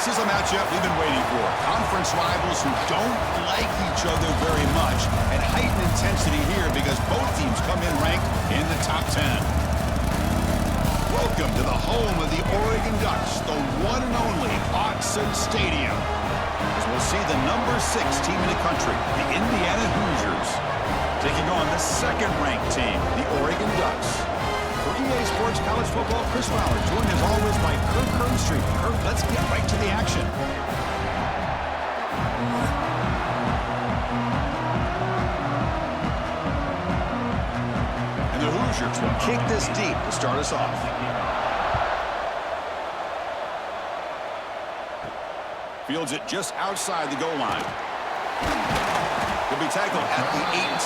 This is a matchup we've been waiting for. Conference rivals who don't like each other very much, and heightened intensity here because both teams come in ranked in the top 10. Welcome to the home of the Oregon Ducks, the one and only Autzen Stadium. As we'll see the number 6 team in the country, the Indiana Hoosiers, taking on the second-ranked team, the Oregon Ducks. For EA Sports College Football, Chris Fowler, joined as always by Kirk Kernstreet. Kirk, let's get right to the action. And the Hoosiers will kick this deep to start us off. Fields it just outside the goal line. He'll be tackled at the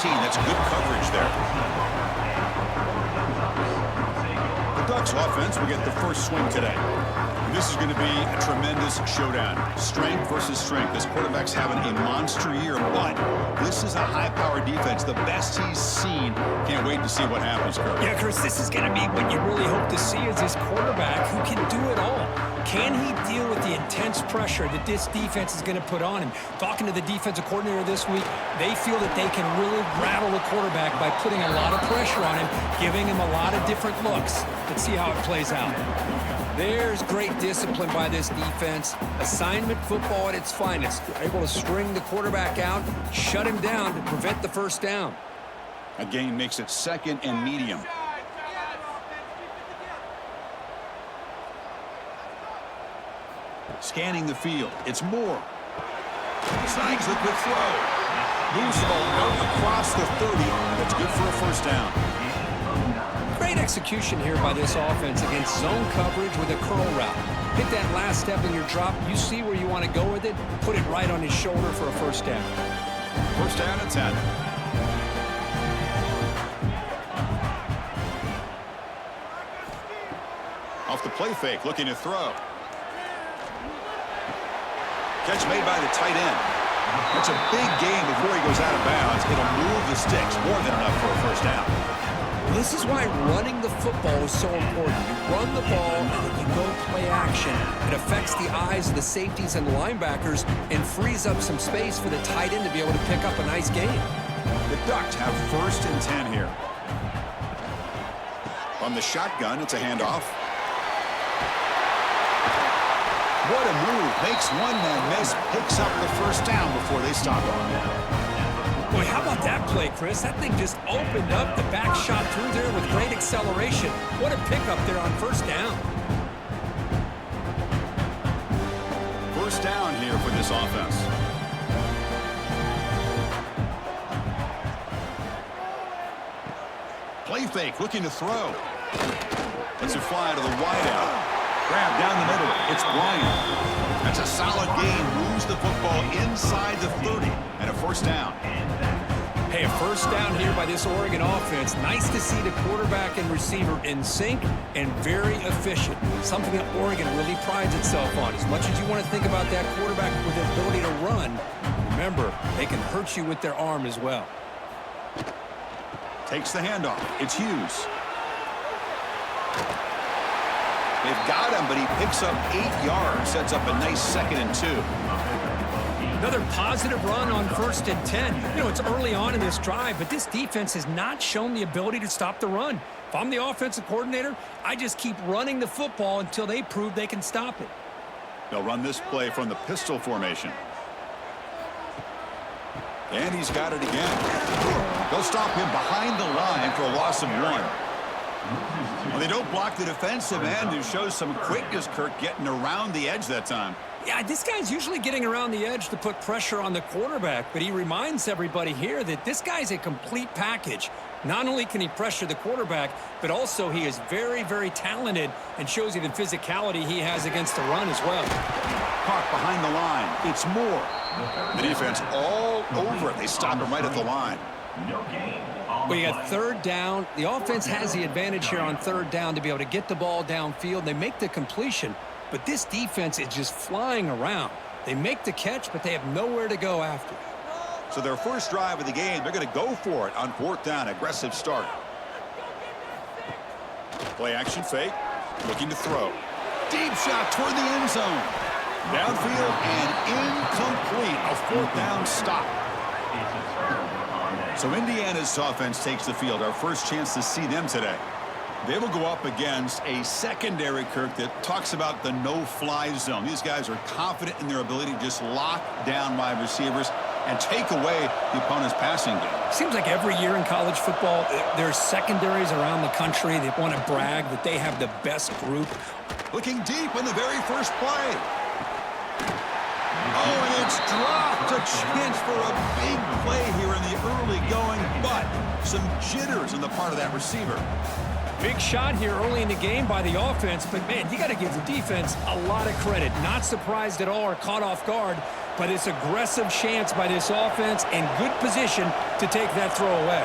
18. That's good coverage there. Ducks offense will get the first swing today. And this is going to be a tremendous showdown. Strength versus strength. This quarterback's having a monster year, but this is a high-powered defense, the best he's seen. Can't wait to see what happens, Kirk. Yeah, Chris, this is going to be what you really hope to see is this quarterback who can do it all. Can he deal with the intense pressure that this defense is going to put on him? Talking to the defensive coordinator this week, they feel that they can really rattle the quarterback by putting a lot of pressure on him, giving him a lot of different looks. Let's see how it plays out. There's great discipline by this defense. Assignment football at its finest. They're able to string the quarterback out, shut him down to prevent the first down. A gain makes it second and medium. Scanning the field. It's Moore. Snags the quick throw. Moves the ball across the 30. That's good for a first down. Great execution here by this offense against zone coverage with a curl route. Hit that last step in your drop. You see where you want to go with it. Put it right on his shoulder for a first down. First down and 10. Off the play fake, looking to throw. Catch made by the tight end. That's a big gain before he goes out of bounds. It'll move the sticks, more than enough for a first down. This is why running the football is so important. You run the ball and then you go play action. It affects the eyes of the safeties and linebackers and frees up some space for the tight end to be able to pick up a nice gain. The Ducks have first and 10 here. From the shotgun, it's a handoff. What a move. Makes one man miss, picks up the first down before they stop him. Boy, how about that play, Chris? That thing just opened up the back shot through there with great acceleration. What a pickup there on first down. First down here for this offense. Play fake, looking to throw. Lets it fly to the wideout. Grab down the middle. It's Bryant. That's a solid gain. Moves the football inside the 30. And a first down. Hey, a first down here by this Oregon offense. Nice to see the quarterback and receiver in sync and very efficient. Something that Oregon really prides itself on. As much as you want to think about that quarterback with the ability to run, remember, they can hurt you with their arm as well. Takes the handoff. It's Hughes. They've got him, but he picks up 8 yards. Sets up a nice 2nd and 2. Another positive run on 1st and 10. You know, it's early on in this drive, but this defense has not shown the ability to stop the run. If I'm the offensive coordinator, I just keep running the football until they prove they can stop it. They'll run this play from the pistol formation. And he's got it again. They'll stop him behind the line for a loss of 1. Well, they don't block the defensive end, who shows some quickness, Kirk, getting around the edge that time. Yeah, this guy's usually getting around the edge to put pressure on the quarterback, but he reminds everybody here that this guy's a complete package. Not only can he pressure the quarterback, but also he is very, very talented and shows you the physicality he has against the run as well. Caught behind the line. It's Moore. The defense all over it. They stop him right at the line. Well, you got 3rd down. The offense has the advantage here on 3rd down to be able to get the ball downfield. They make the completion, but this defense is just flying around. They make the catch, but they have nowhere to go after. So their first drive of the game, they're going to go for it on 4th down. Aggressive start. Play action fake. Looking to throw. Deep shot toward the end zone. Downfield and incomplete. A fourth down stop. So Indiana's offense takes the field. Our first chance to see them today. They will go up against a secondary, Kirk, that talks about the no-fly zone. These guys are confident in their ability to just lock down wide receivers and take away the opponent's passing game. Seems like every year in college football, there's secondaries around the country that want to brag that they have the best group. Looking deep in the very first play. Oh, and it's dropped. A chance for a big play here in the early going, but some jitters on the part of that receiver. Big shot here early in the game by the offense, but, man, you got to give the defense a lot of credit. Not surprised at all or caught off guard, but it's aggressive chance by this offense and good position to take that throw away.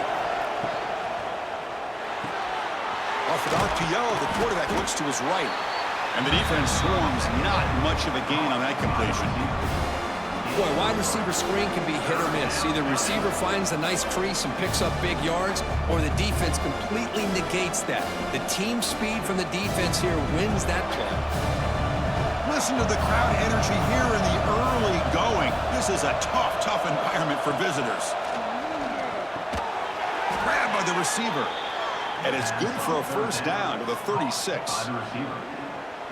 Off the RPO, the quarterback looks to his right, and the defense swarms. Not much of a gain on that completion. Boy, wide receiver screen can be hit or miss. Either receiver finds a nice crease and picks up big yards, or the defense completely negates that. The team speed from the defense here wins that play. Listen to the crowd energy here in the early going. This is a tough environment for visitors. Grabbed by the receiver. And it's good for a first down to the 36.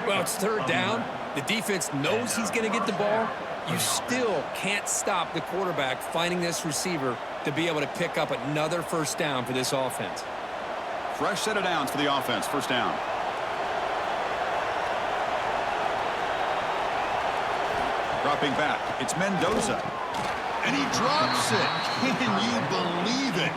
Well, it's third down. The defense knows he's going to get the ball. You still can't stop the quarterback finding this receiver to be able to pick up another first down for this offense. Fresh set of downs for the offense. First down. Dropping back. It's Mendoza. And he drops it. Can you believe it?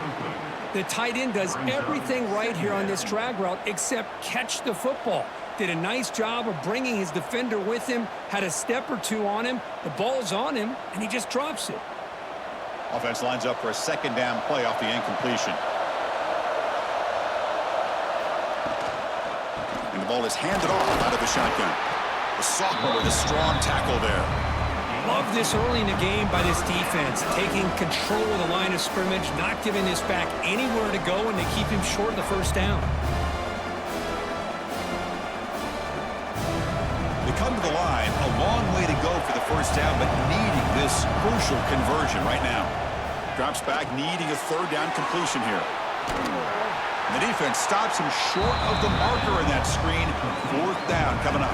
The tight end does everything right here on this drag route except catch the football. Did a nice job of bringing his defender with him, had a step or two on him, the ball's on him, and he just drops it. Offense lines up for a second down play off the incompletion. And the ball is handed off out of the shotgun. The sophomore with a strong tackle there. Love this early in the game by this defense, taking control of the line of scrimmage, not giving this back anywhere to go, and they keep him short of the first down. Come to the line, a long way to go for the first down, but needing this crucial conversion right now. Drops back, needing a third down completion here. The defense stops him short of the marker in that screen. Fourth down coming up.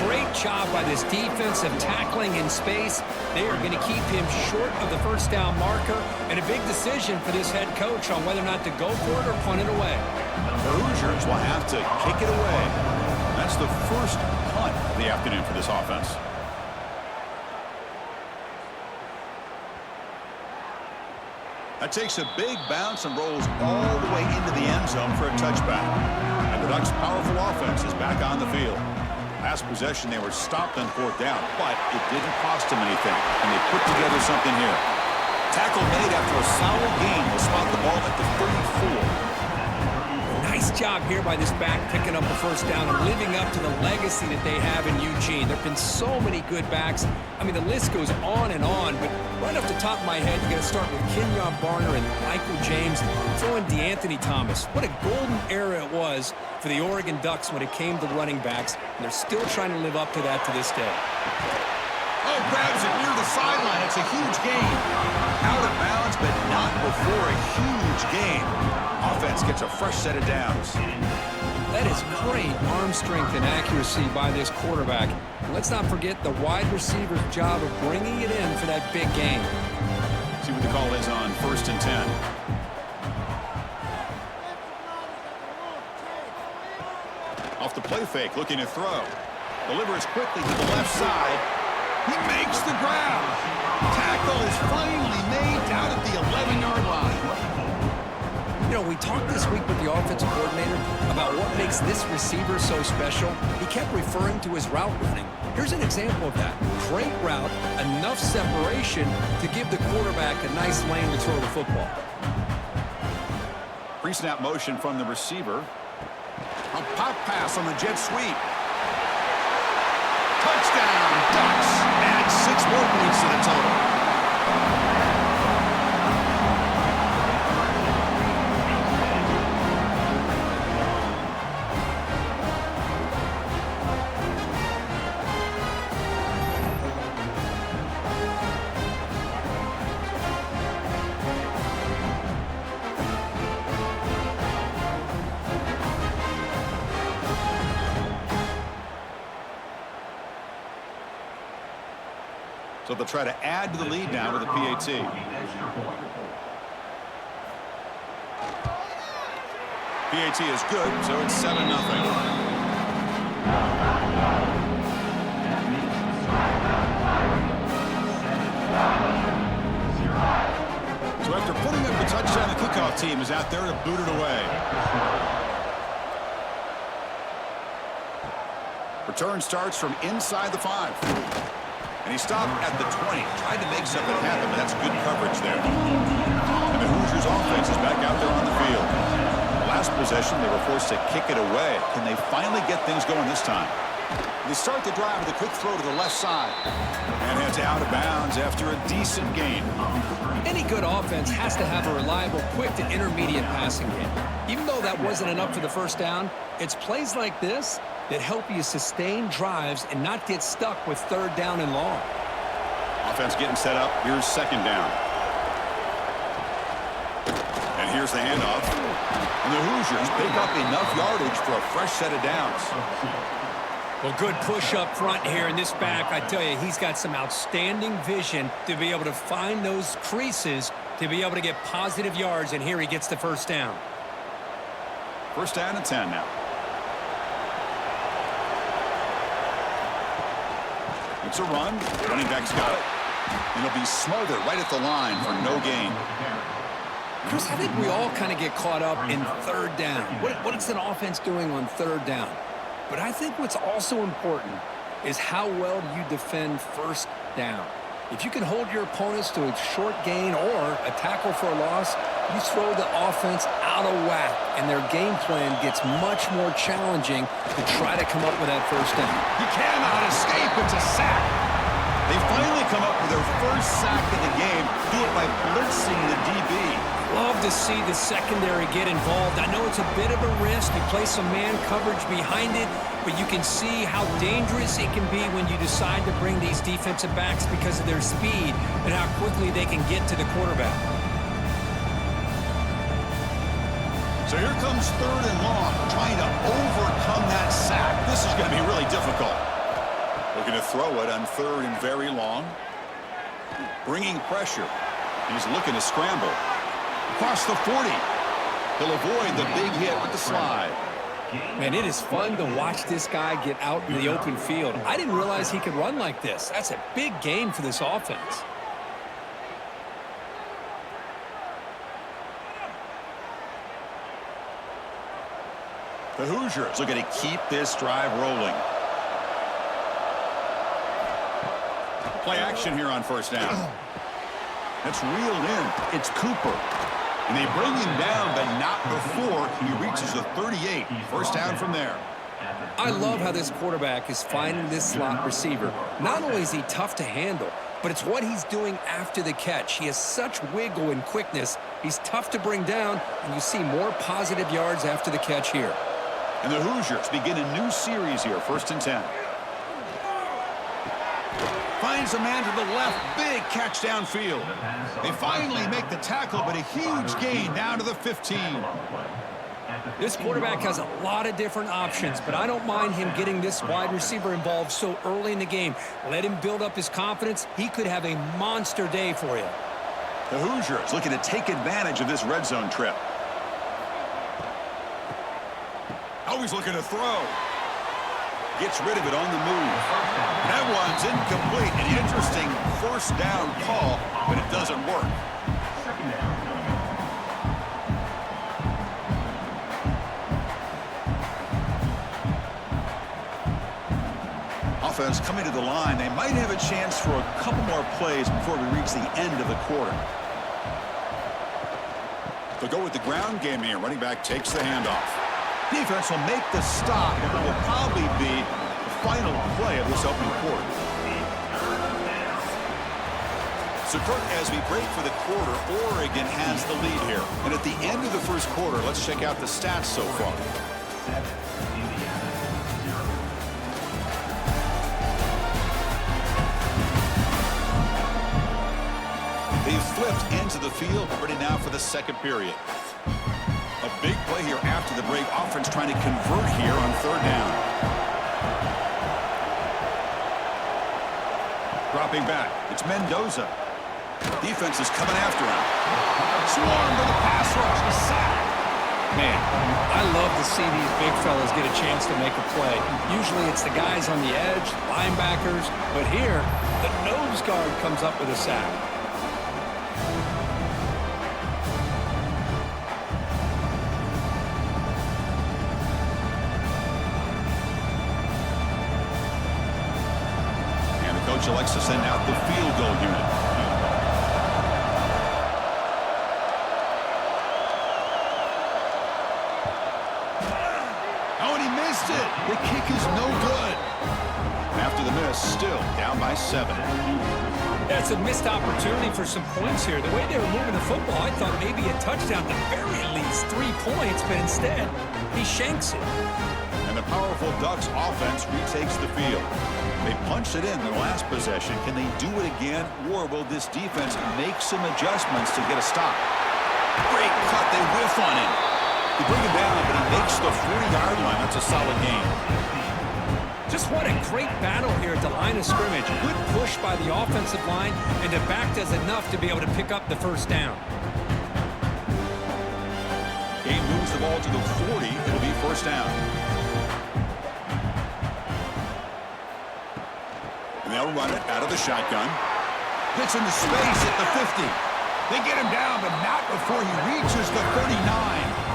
Great job by this defensive tackling in space. They are going to keep him short of the first down marker, and a big decision for this head coach on whether or not to go for it or punt it away. The Hoosiers will have to kick it away. That's the first punt of the afternoon for this offense. That takes a big bounce and rolls all the way into the end zone for a touchback. And the Ducks' powerful offense is back on the field. Last possession, they were stopped on fourth down, but it didn't cost them anything, and they put together something here. Tackle made after a solid gain. Will spot the ball at the 34. Nice job here by this back picking up the first down and living up to the legacy that they have in Eugene. There have been so many good backs. I mean, the list goes on and on, but right off the top of my head, you're going to start with Kenyon Barner and Michael James, throw in DeAnthony Thomas. What a golden era it was for the Oregon Ducks when it came to running backs, and they're still trying to live up to that to this day. Oh, grabs it near the sideline. It's a huge gain. Out of bounds, but not before a huge gain. Offense gets a fresh set of downs. That is great arm strength and accuracy by this quarterback. And let's not forget the wide receiver's job of bringing it in for that big gain. See what the call is on 1st and 10. Off the play fake, looking to throw. Delivers quickly to the left side. He makes the grab. Tackle is finally made down at the 11-yard line. You know, we talked this week with the offensive coordinator about what makes this receiver so special. He kept referring to his route running. Here's an example of that. Great route, enough separation to give the quarterback a nice lane to throw the football. Pre-snap motion from the receiver. A pop pass on the jet sweep. Touchdown, Ducks. Add 6 more points to the total. So they'll try to add to the lead now with a PAT. PAT is good, so it's 7-0. So after putting up the touchdown, the kickoff team is out there to boot it away. Return starts from inside the 5. And he stopped at the 20. Tried to make something happen, but that's good coverage there. And the Hoosiers offense is back out there on the field. Last possession, they were forced to kick it away. Can they finally get things going this time? They start the drive with a quick throw to the left side. And heads out of bounds after a decent gain. Any good offense has to have a reliable, quick to intermediate passing game. Even though that wasn't enough for the first down, it's plays like this that help you sustain drives and not get stuck with 3rd down and long. Offense getting set up. Here's 2nd down. And here's the handoff. And the Hoosiers pick up enough yardage for a fresh set of downs. Well, good push up front here in this back. I tell you, he's got some outstanding vision to be able to find those creases to be able to get positive yards, and here he gets the 1st down. 1st down and 10 now. It's a run. Running back's got it. And it'll be smothered right at the line for no gain. Chris, I think we all kind of get caught up in 3rd down. What is an offense doing on 3rd down? But I think what's also important is how well you defend 1st down. If you can hold your opponents to a short gain or a tackle for a loss, you throw the offense out of whack, and their game plan gets much more challenging to try to come up with that 1st down. He cannot escape. It's a sack. They finally come up with their 1st sack of the game. Do it by blitzing the DB. Love to see the secondary get involved. I know it's a bit of a risk. You play some man coverage behind it, but you can see how dangerous it can be when you decide to bring these defensive backs because of their speed and how quickly they can get to the quarterback. So here comes 3rd and long, trying to overcome that sack. This is going to be really difficult. Looking to throw it on 3rd and very long. Bringing pressure. He's looking to scramble. Across the 40. He'll avoid the big hit with the slide. Man, it is fun to watch this guy get out in the open field. I didn't realize he could run like this. That's a big gain for this offense. The Hoosiers looking to keep this drive rolling. Play action here on 1st down. That's reeled in. It's Cooper. And they bring him down, but not before he reaches the 38. 1st down from there. I love how this quarterback is finding this slot receiver. Not only is he tough to handle, but it's what he's doing after the catch. He has such wiggle and quickness. He's tough to bring down, and you see more positive yards after the catch here. And the Hoosiers begin a new series here, 1st and 10. Finds a man to the left. Big catch downfield. They finally make the tackle, but a huge gain down to the 15. This quarterback has a lot of different options, but I don't mind him getting this wide receiver involved so early in the game. Let him build up his confidence. He could have a monster day for you. The Hoosiers looking to take advantage of this red zone trip. Always looking to throw. Gets rid of it on the move. That one's incomplete. An interesting 1st down call, but it doesn't work. Offense coming to the line. They might have a chance for a couple more plays before we reach the end of the quarter. They'll go with the ground game here. Running back takes the handoff. Defense will make the stop, and it will probably be the final play of this opening quarter. So, Kirk, as we break for the quarter, Oregon has the lead here. And at the end of the 1st quarter, let's check out the stats so far. They've flipped into the field, ready now for the 2nd period. A big play here after the break. Offense trying to convert here on 3rd down. Dropping back. It's Mendoza. Defense is coming after him. Swarm to the pass rush. A sack. Man, I love to see these big fellas get a chance to make a play. Usually it's the guys on the edge, linebackers, but here, the nose guard comes up with a sack. And the coach elects to send out the field goal unit. The kick is no good. After the miss, still down by 7. That's a missed opportunity for some points here. The way they were moving the football, I thought maybe a touchdown, at the very least 3 points, but instead, he shanks it. And the powerful Ducks offense retakes the field. They punched it in the last possession. Can they do it again, or will this defense make some adjustments to get a stop? Great cut. They whiff on him. They bring him down, but he makes the 40-yard line. That's a solid game. Just what a great battle here at the line of scrimmage. Good push by the offensive line, and the back does enough to be able to pick up the first down. He moves the ball to the 40. It'll be first down. And they'll run it out of the shotgun. Gets into space at the 50. They get him down, but not before he reaches the 39.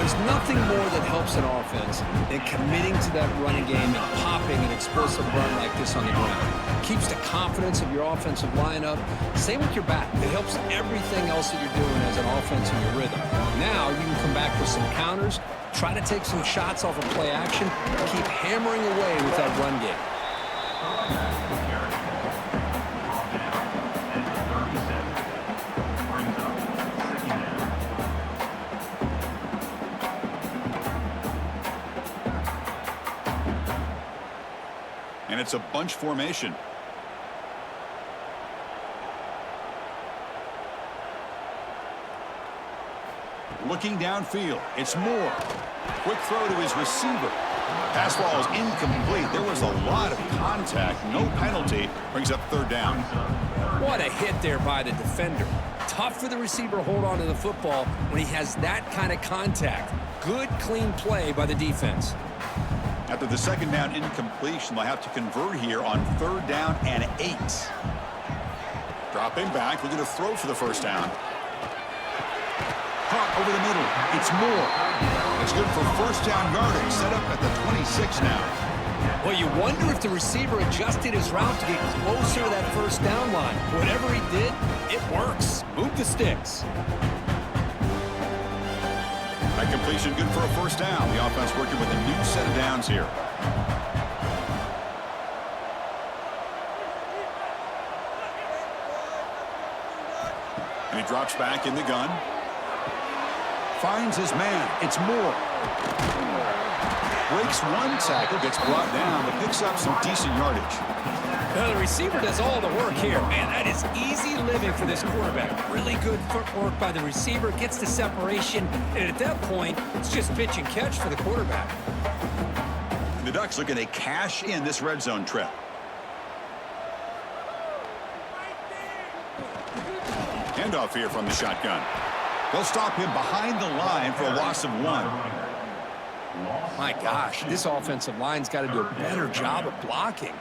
There's nothing more that helps an offense than committing to that running game and popping an explosive run like this on the ground. Keeps the confidence of your offensive line up. Same with your back. It helps everything else that you're doing as an offense in your rhythm. Now you can come back with some counters, try to take some shots off of play action, and keep hammering away with that run game. And it's a bunch formation. Looking downfield, it's Moore. Quick throw to his receiver. Pass ball is incomplete. There was a lot of contact. No penalty. Brings up third down. What a hit there by the defender. Tough for the receiver to hold on to the football when he has that kind of contact. Good, clean play by the defense. After the second down incompletion, they'll have to convert here on third down and 8. Dropping back, looking to throw for the first down. Caught over the middle. It's Moore. It's good for first down yardage. Set up at the 26 now. Well, you wonder if the receiver adjusted his route to get closer to that first down line. Whatever he did, it works. Move the sticks. That completion good for a first down. The offense working with a new set of downs here. And he drops back in the gun. Finds his man. It's Moore. Breaks one tackle, gets brought down, but picks up some decent yardage. Now, the receiver does all the work here. Man, that is easy living for this quarterback. Really good footwork by the receiver, gets the separation, and at that point, it's just pitch and catch for the quarterback. And the Ducks looking to cash in this red zone trip. Handoff here from the shotgun. They'll stop him behind the line for a loss of 1. My gosh, this offensive line's got to do a better job of blocking.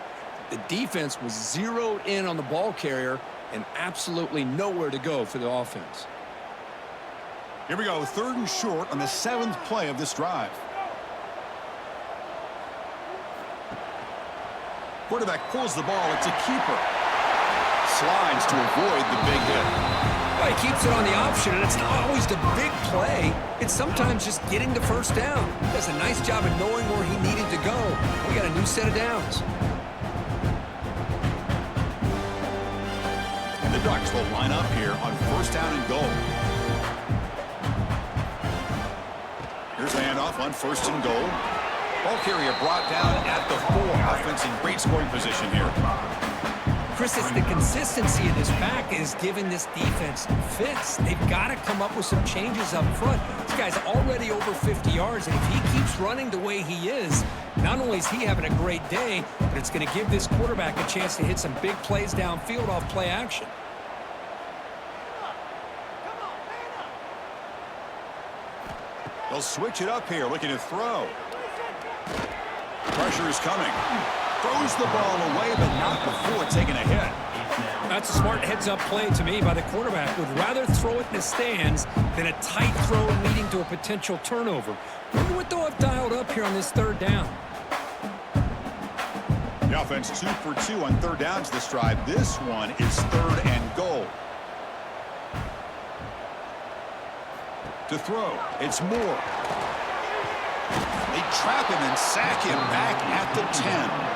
The defense was zeroed in on the ball carrier and absolutely nowhere to go for the offense. Here we go, third and short on the 7th play of this drive. Quarterback pulls the ball. It's a keeper. Slides to avoid the big hit. Well, he keeps it on the option, and it's not always the big play. It's sometimes just getting the first down. He does a nice job of knowing where he needed to go. We got a new set of downs. And the Ducks will line up here on first down and goal. Here's the handoff on first and goal. Ball carrier brought down at the 4. Offense in great scoring position here. Chris, it's the consistency of this back is giving this defense fits. They've got to come up with some changes up front. This guy's already over 50 yards, and if he keeps running the way he is, not only is he having a great day, but it's going to give this quarterback a chance to hit some big plays downfield off play action. They'll switch it up here, looking to throw. Pressure is coming. Throws the ball away, but not before taking a hit. That's a smart heads-up play to me by the quarterback. Would rather throw it in the stands than a tight throw leading to a potential turnover. Wonder what they'll have dialed up here on this third down. The offense 2 for 2 on third downs this drive. This one is 3rd and goal. To throw, it's Moore. They trap him and sack him back at the 10.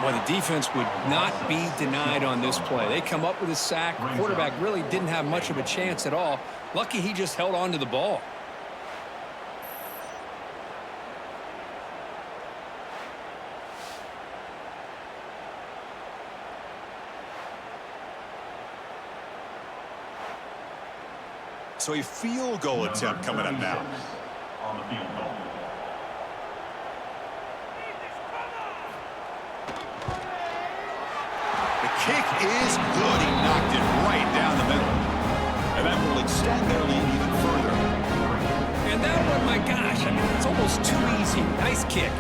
Well, the defense would not be denied on this play. They come up with a sack. The quarterback really didn't have much of a chance at all. Lucky he just held on to the ball. So a field goal attempt coming up now. On the field goal. The kick is good. He knocked it right down the middle. And that will extend their lead even further. And that one, my gosh, I mean, it's almost too easy. Nice kick.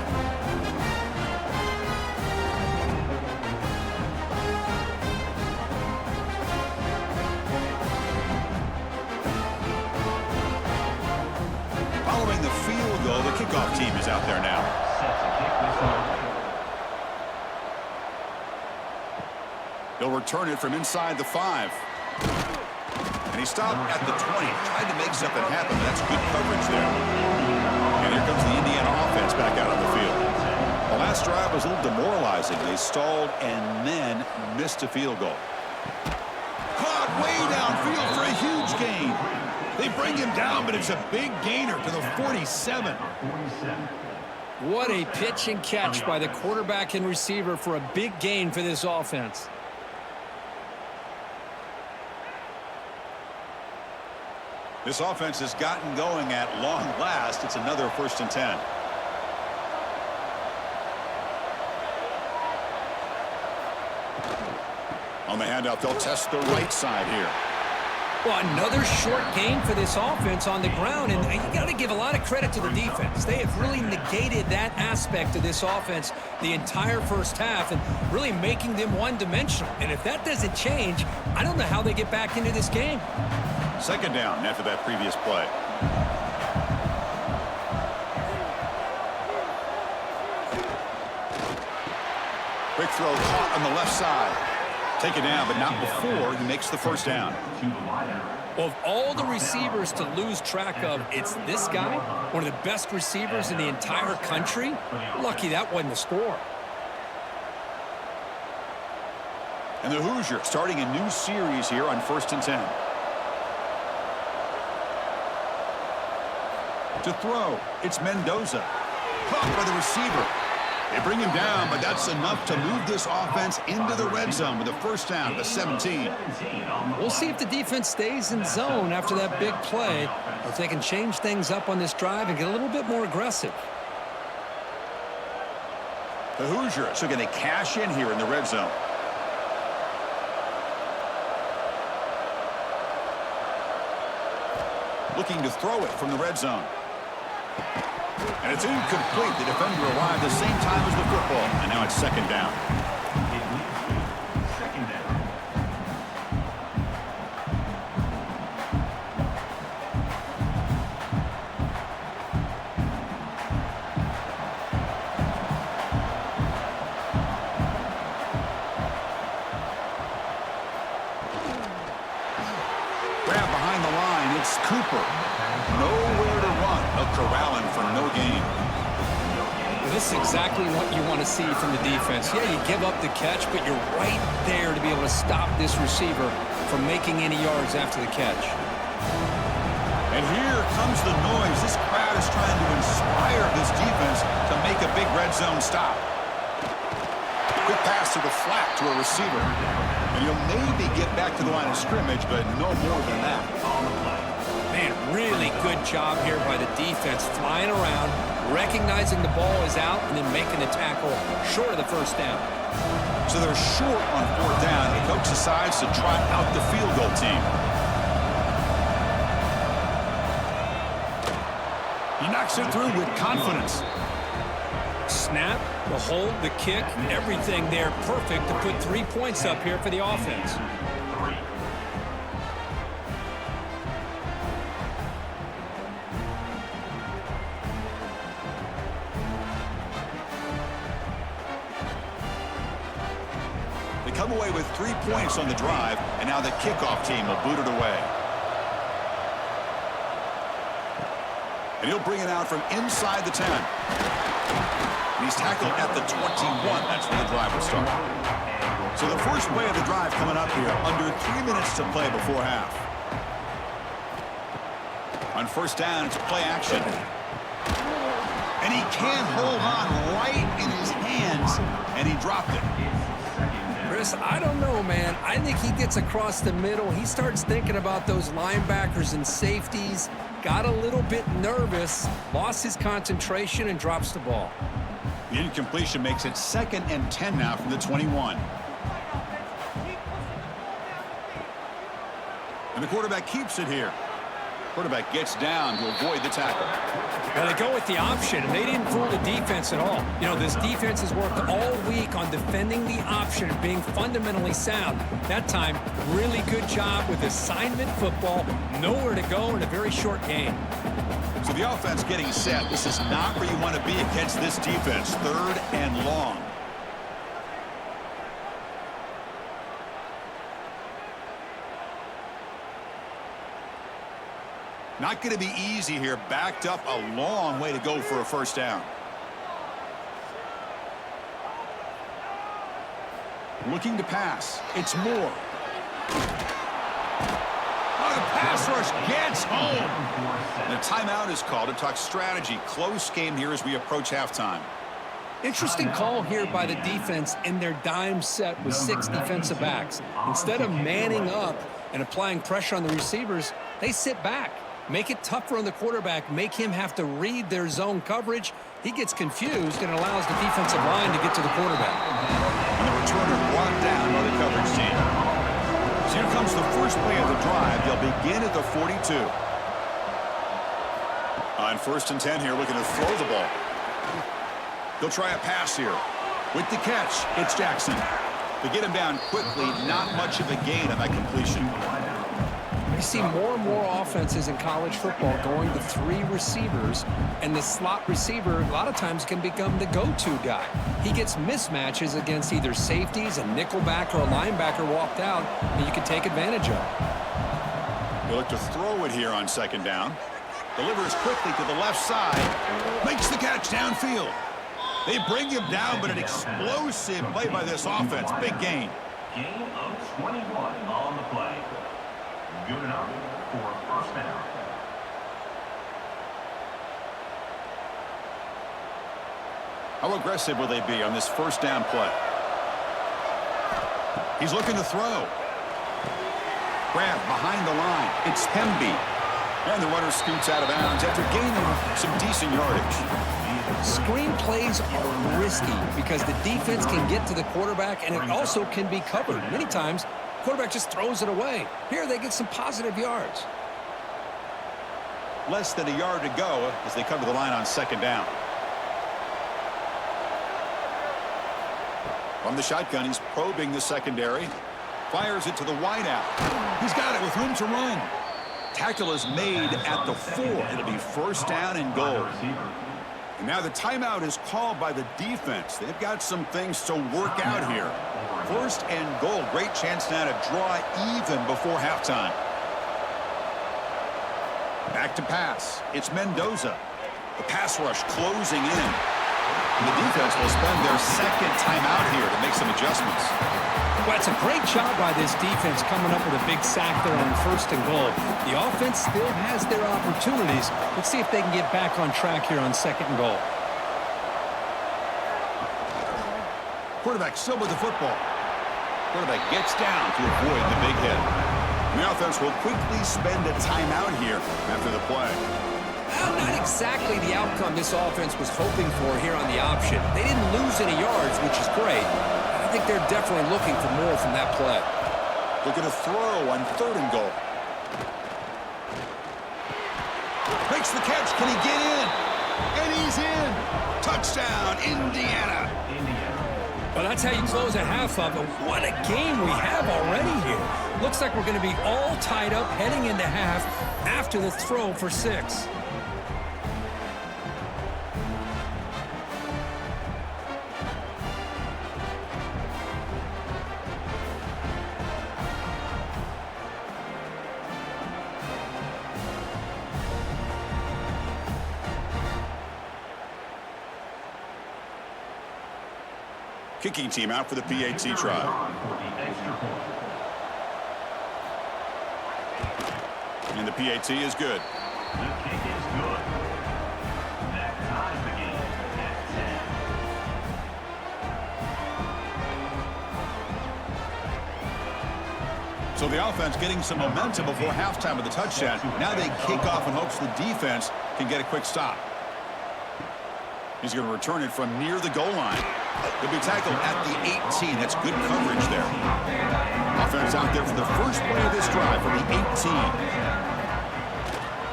Following the field goal, the kickoff team is out there now. He'll return it from inside the 5. And he stopped at the 20. Tried to make something happen, but that's good coverage there. And here comes the Indiana offense back out on the field. The last drive was a little demoralizing. They stalled and then missed a field goal. Caught way downfield for a huge gain. They bring him down, but it's a big gainer to the 47. What a pitch and catch by the quarterback and receiver for a big gain for this offense. This offense has gotten going at long last. It's another 1st and 10. On the handout, they'll test the right side here. Well, another short game for this offense on the ground, and you got to give a lot of credit to the defense. They have really negated that aspect of this offense the entire first half and really making them one-dimensional. And if that doesn't change, I don't know how they get back into this game. 2nd down after that previous play. Quick throw caught on the left side. Take it down, but not before he makes the 1st down. Well, of all the receivers to lose track of, it's this guy, one of the best receivers in the entire country. Lucky that wasn't a score. And the Hoosiers starting a new series here on 1st and 10. To throw, it's Mendoza. Caught by the receiver. They bring him down, but that's enough to move this offense into the red zone with a 1st down at the 17. We'll see if the defense stays in zone after that big play, or if they can change things up on this drive and get a little bit more aggressive. The Hoosiers are going to cash in here in the red zone. Looking to throw it from the red zone. And it's incomplete. The defender arrived the same time as the football. And now it's 2nd down. Grab behind the line. It's Cooper. Nowhere to run. A corralling for no gain. This is exactly what you want to see from the defense. Yeah, you give up the catch, but you're right there to be able to stop this receiver from making any yards after the catch. And here comes the noise. This crowd is trying to inspire this defense to make a big red zone stop. Quick pass to the flat to a receiver. And he'll maybe get back to the line of scrimmage, but no more than that. Man, really good job here by the defense, flying around, recognizing the ball is out, and then making the tackle short of the first down. So they're short on fourth down. The coach decides to try out the field goal team. He knocks it through with confidence. Snap, the hold, the kick, everything there perfect to put 3 points up here for the offense. They come away with 3 points on the drive, and now the kickoff team will boot it away. And he'll bring it out from inside the 10. And he's tackled at the 21. That's where the drive will start. So the first play of the drive coming up here, under 3 minutes to play before half. On first down, it's play action. And he can't hold on right in his hands, and he dropped it. Chris, I don't know, man. I think he gets across the middle. He starts thinking about those linebackers and safeties, got a little bit nervous, lost his concentration, and drops the ball. The incompletion makes it 2nd and 10 now from the 21. And the quarterback keeps it here. Quarterback gets down to avoid the tackle. Well, they go with the option, and they didn't fool the defense at all. You know, this defense has worked all week on defending the option and being fundamentally sound. That time, really good job with assignment football. Nowhere to go in a very short game. So the offense getting set. This is not where you want to be against this defense. 3rd and long. Not going to be easy here. Backed up a long way to go for a first down. Looking to pass. It's Moore. Oh, the pass rush gets home. And a timeout is called to talk strategy. Close game here as we approach halftime. Interesting call here by the defense in their dime set with 6 defensive backs. Instead of manning up and applying pressure on the receivers, they sit back. Make it tougher on the quarterback, make him have to read their zone coverage. He gets confused and allows the defensive line to get to the quarterback. And the returner brought down by the coverage team. So here comes the first play of the drive. They'll begin at the 42. On 1st and 10 here, looking to throw the ball. They'll try a pass here. With the catch, it's Jackson. They get him down quickly, not much of a gain on that completion. We see more and more offenses in college football going to 3 receivers, and the slot receiver a lot of times can become the go-to guy. He gets mismatches against either safeties, a nickelback, or a linebacker walked out that you can take advantage of. They look to throw it here on 2nd down. Delivers quickly to the left side. Makes the catch downfield. They bring him down, but an explosive play by this offense. Big gain. Gain of 21 on the play. Good enough for first down. How aggressive will they be on this first down play? He's looking to throw. Grab behind the line. It's Hemby. And the runner scoots out of bounds after gaining some decent yardage. Screen plays are risky because the defense can get to the quarterback, and it also can be covered. Many times, the quarterback just throws it away. Here, they get some positive yards. Less than a yard to go as they come to the line on 2nd down. From the shotgun, he's probing the secondary. Fires it to the wideout. He's got it with room to run. Tackle is made at the 4. It'll be first down and goal. And now the timeout is called by the defense. They've got some things to work out here. First and goal. Great chance now to draw even before halftime. Back to pass. It's Mendoza. The pass rush closing in. And the defense will spend their 2nd timeout here to make some adjustments. Well, it's a great job by this defense coming up with a big sack there on 1st and goal. The offense still has their opportunities. Let's see if they can get back on track here on 2nd and goal. Quarterback still with the football. Quarterback gets down to avoid the big hit. The offense will quickly spend a timeout here after the play. Well, not exactly the outcome this offense was hoping for here on the option. They didn't lose any yards, which is great. I think they're definitely looking for more from that play. Looking to throw on 3rd and goal. Makes the catch. Can he get in? And he's in. Touchdown, Indiana. Well, that's how you close a half of it. What a game we have already here. Looks like we're going to be all tied up heading into half after the throw for 6. Kicking team out for the PAT try. And the PAT is good. The kick is good. That ties the game at 10. So the offense getting some momentum before halftime with the touchdown. Now they kick off in hopes the defense can get a quick stop. He's going to return it from near the goal line. He'll be tackled at the 18. That's good coverage there. Offense out there for the first play of this drive from the 18.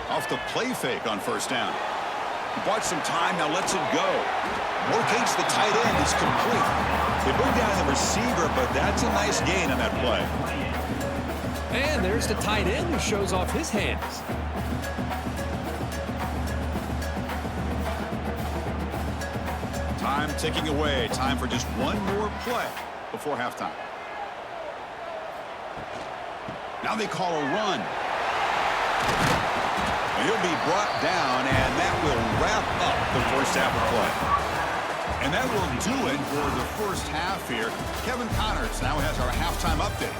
Off the play fake on 1st down. He bought some time, now lets it go. Locates the tight end. It's complete. They bring down the receiver, but that's a nice gain on that play. And there's the tight end who shows off his hands. Time ticking away. Time for just one more play before halftime. Now they call a run. And he'll be brought down, and that will wrap up the first half of play. And that will do it for the first half here. Kevin Connors now has our halftime update.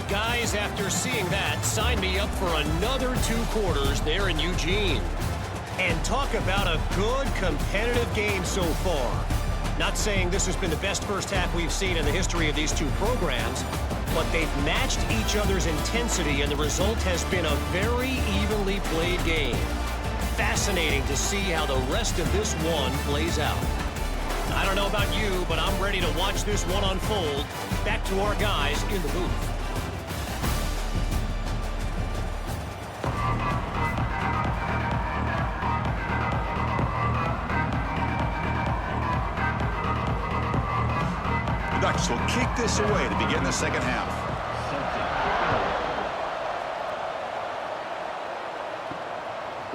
Guys, after seeing that, sign me up for another 2 quarters there in Eugene. And talk about a good competitive game so far. Not saying this has been the best first half we've seen in the history of these 2 programs, but they've matched each other's intensity, and the result has been a very evenly played game. Fascinating to see how the rest of this one plays out. I don't know about you, but I'm ready to watch this one unfold. Back to our guys in the booth. Ducks will kick this away to begin the second half.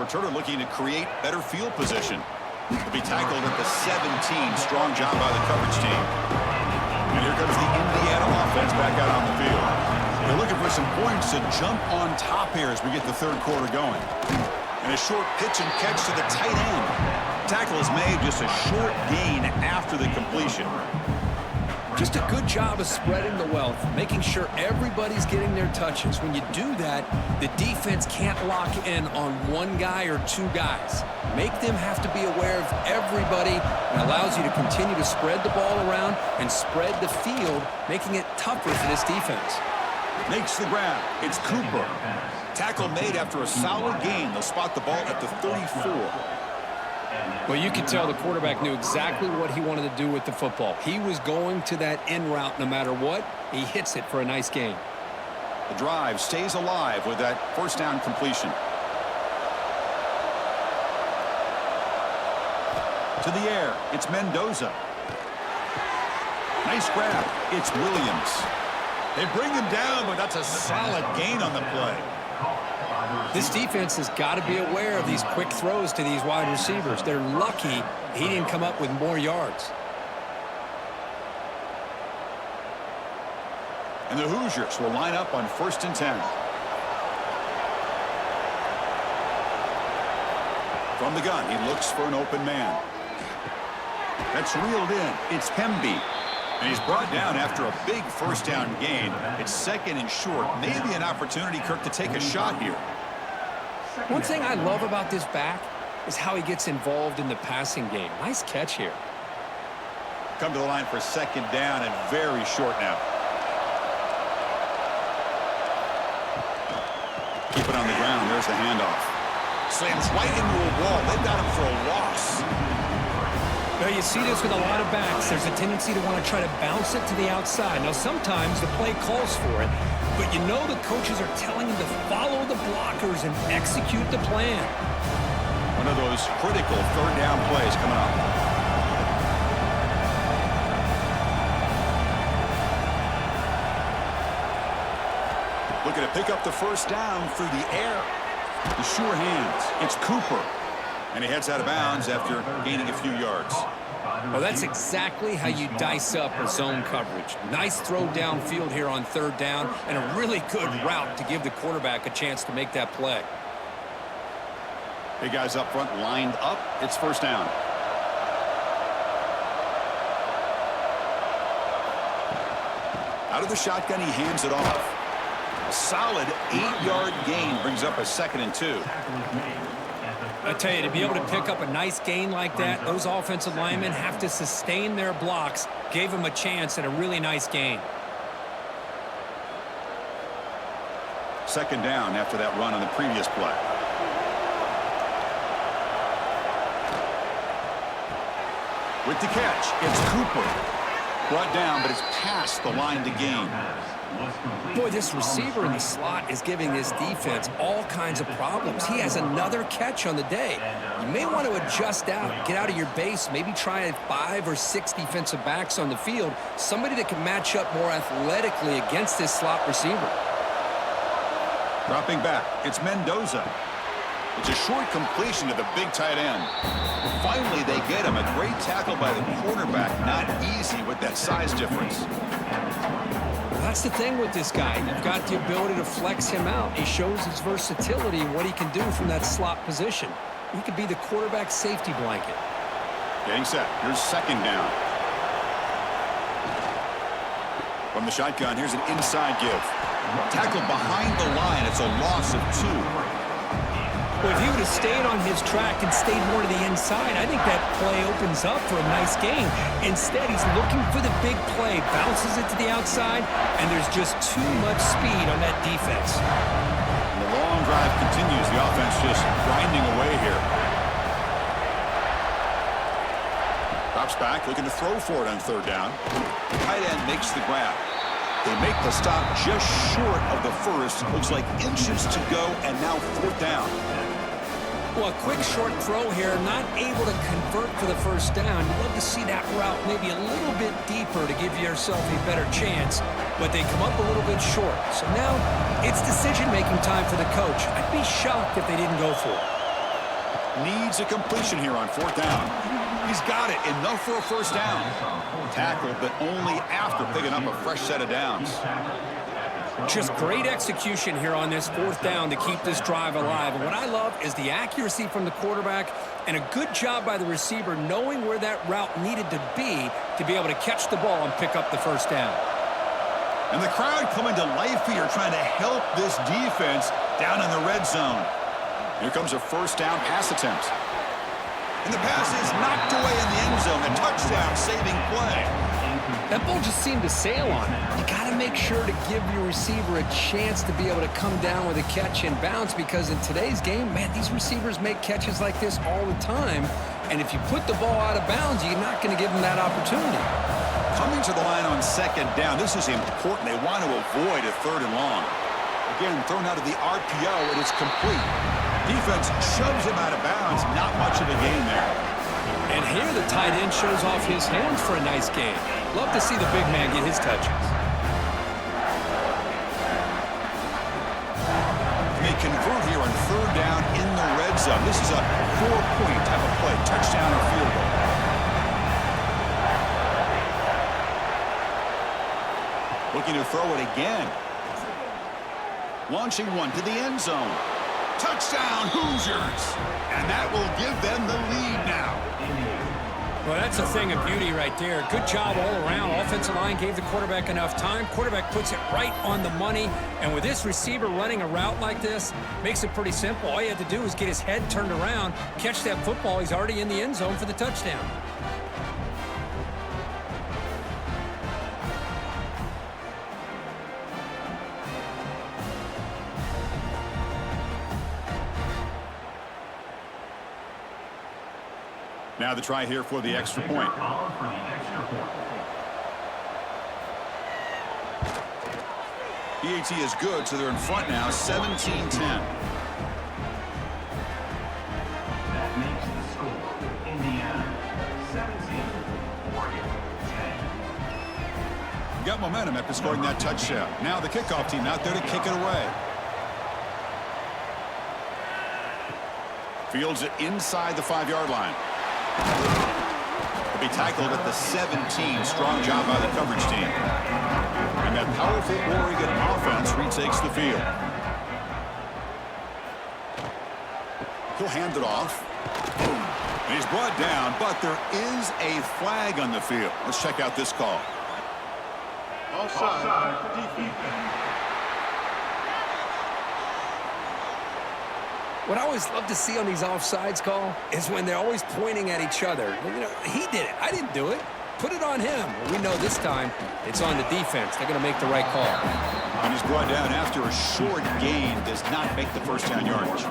Returner looking to create better field position. Will be tackled at the 17. Strong job by the coverage team. And here comes the Indiana offense back out on the field. They're looking for some points to jump on top here as we get the 3rd quarter going. And a short pitch and catch to the tight end. Tackle is made, just a short gain after the completion. Just a good job of spreading the wealth, making sure everybody's getting their touches. When you do that, the defense can't lock in on 1 guy or 2 guys. Make them have to be aware of everybody, and allows you to continue to spread the ball around and spread the field, making it tougher for this defense. Makes the grab. It's Cooper. Tackle made after a solid gain. They'll spot the ball at the 34. Well, you could tell the quarterback knew exactly what he wanted to do with the football. He was going to that in route no matter what. He hits it for a nice gain. The drive stays alive with that 1st down completion. To the air, it's Mendoza. Nice grab. It's Williams. They bring him down, but that's a solid gain on the play. This defense has got to be aware of these quick throws to these wide receivers. They're lucky he didn't come up with more yards. And the Hoosiers will line up on 1st and 10. From the gun, he looks for an open man. That's reeled in. It's Hemby. And he's brought down after a big 1st down gain. It's 2nd and short. Maybe an opportunity, Kirk, to take a shot here. One thing I love about this back is how he gets involved in the passing game. Nice catch here. Come to the line for 2nd down and very short now. Keep it on the ground. There's the handoff. Slams right into a wall. They've got him for a loss. Well, you see this with a lot of backs. There's a tendency to want to try to bounce it to the outside. Now, sometimes the play calls for it, but you know the coaches are telling him to follow the blockers and execute the plan. One of those critical third down plays coming up. Looking to pick up the first down through the air. The sure hands. It's Cooper. And he heads out of bounds after gaining a few yards. Well, that's exactly how you dice up a zone coverage. Nice throw downfield here on third down, and a really good route to give the quarterback a chance to make that play. Big guys up front lined up. It's first down. Out of the shotgun, he hands it off. A solid 8-yard gain brings up a 2nd and 2. I tell you, to be able to pick up a nice gain like that, those offensive linemen have to sustain their blocks. Gave them a chance at a really nice gain. 2nd down after that run on the previous play. With the catch, it's Cooper. Brought down, but it's past the line to gain. Boy, this receiver in the slot is giving this defense all kinds of problems. He has another catch on the day. You may want to adjust out, get out of your base, maybe try 5 or 6 defensive backs on the field, somebody that can match up more athletically against this slot receiver. Dropping back, it's Mendoza. It's a short completion to the big tight end. Finally, they get him. A great tackle by the cornerback. Not easy with that size difference. That's the thing with this guy. You've got the ability to flex him out. He shows his versatility and what he can do from that slot position. He could be the quarterback safety blanket. Getting set. Here's 2nd down. From the shotgun, here's an inside give. Tackle behind the line. It's a loss of 2. Well, if he would have stayed on his track and stayed more to the inside, I think that play opens up for a nice gain. Instead, he's looking for the big play, bounces it to the outside, and there's just too much speed on that defense. And the long drive continues. The offense just grinding away here. Drops back, looking to throw for it on 3rd down. The tight end makes the grab. They make the stop just short of the first. Looks like inches to go, and now 4th down. Well, a quick short throw here, not able to convert for the first down. You'd love to see that route maybe a little bit deeper to give yourself a better chance, but they come up a little bit short. So now it's decision-making time for the coach. I'd be shocked if they didn't go for it. Needs a completion here on 4th down. He's got it. Enough for a first down. Tackled, but only after picking up a fresh set of downs. Just great execution here on this 4th down to keep this drive alive. And what I love is the accuracy from the quarterback and a good job by the receiver knowing where that route needed to be able to catch the ball and pick up the first down. And the crowd coming to life here, trying to help this defense down in the red zone. Here comes a first down pass attempt. And the pass is knocked away in the end zone. A touchdown saving play. That ball just seemed to sail on it. You got to make sure to give your receiver a chance to be able to come down with a catch and bounce, because in today's game, man, these receivers make catches like this all the time. And if you put the ball out of bounds, you're not going to give them that opportunity. Coming to the line on 2nd down, this is important. They want to avoid a 3rd and long. Again, thrown out of the RPO, and it's complete. Defense shoves him out of bounds. Not much of a gain there. And here the tight end shows off his hands for a nice game. Love to see the big man get his touches. They convert here on 3rd down in the red zone. This is a 4-point type of play. Touchdown or field goal. Looking to throw it again. Launching one to the end zone. Touchdown, Hoosiers! And that will give them the lead now. Well, that's a thing of beauty right there. Good job all around. Offensive line gave the quarterback enough time. Quarterback puts it right on the money. And with this receiver running a route like this, makes it pretty simple. All you had to do was get his head turned around, catch that football. He's already in the end zone for the touchdown. Now the try here for the extra point. PAT is good, so they're in front now, 17-10. That makes the score Indiana 17, Oregon 10. Got momentum after scoring that touchdown. Now the kickoff team out there to kick it away. Fields it inside the 5-yard line. He'll be tackled at the 17. Strong job by the coverage team. And that powerful Oregon offense retakes the field. He'll hand it off. And he's brought down, but there is a flag on the field. Let's check out this call. Offside. Defense. What I always love to see on these offsides call is when they're always pointing at each other. You know, he did it. I didn't do it. Put it on him. Well, we know this time it's on the defense. They're going to make the right call. And he's brought down after a short gain. Does not make the first down yardage.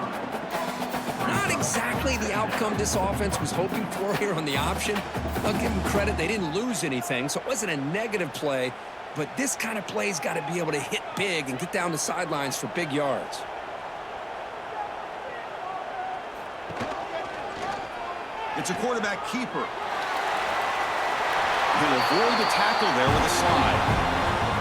Not exactly the outcome this offense was hoping for here on the option. I'll give them credit. They didn't lose anything, so it wasn't a negative play. But this kind of play's got to be able to hit big and get down the sidelines for big yards. It's a quarterback keeper. He'll avoid the tackle there with a slide.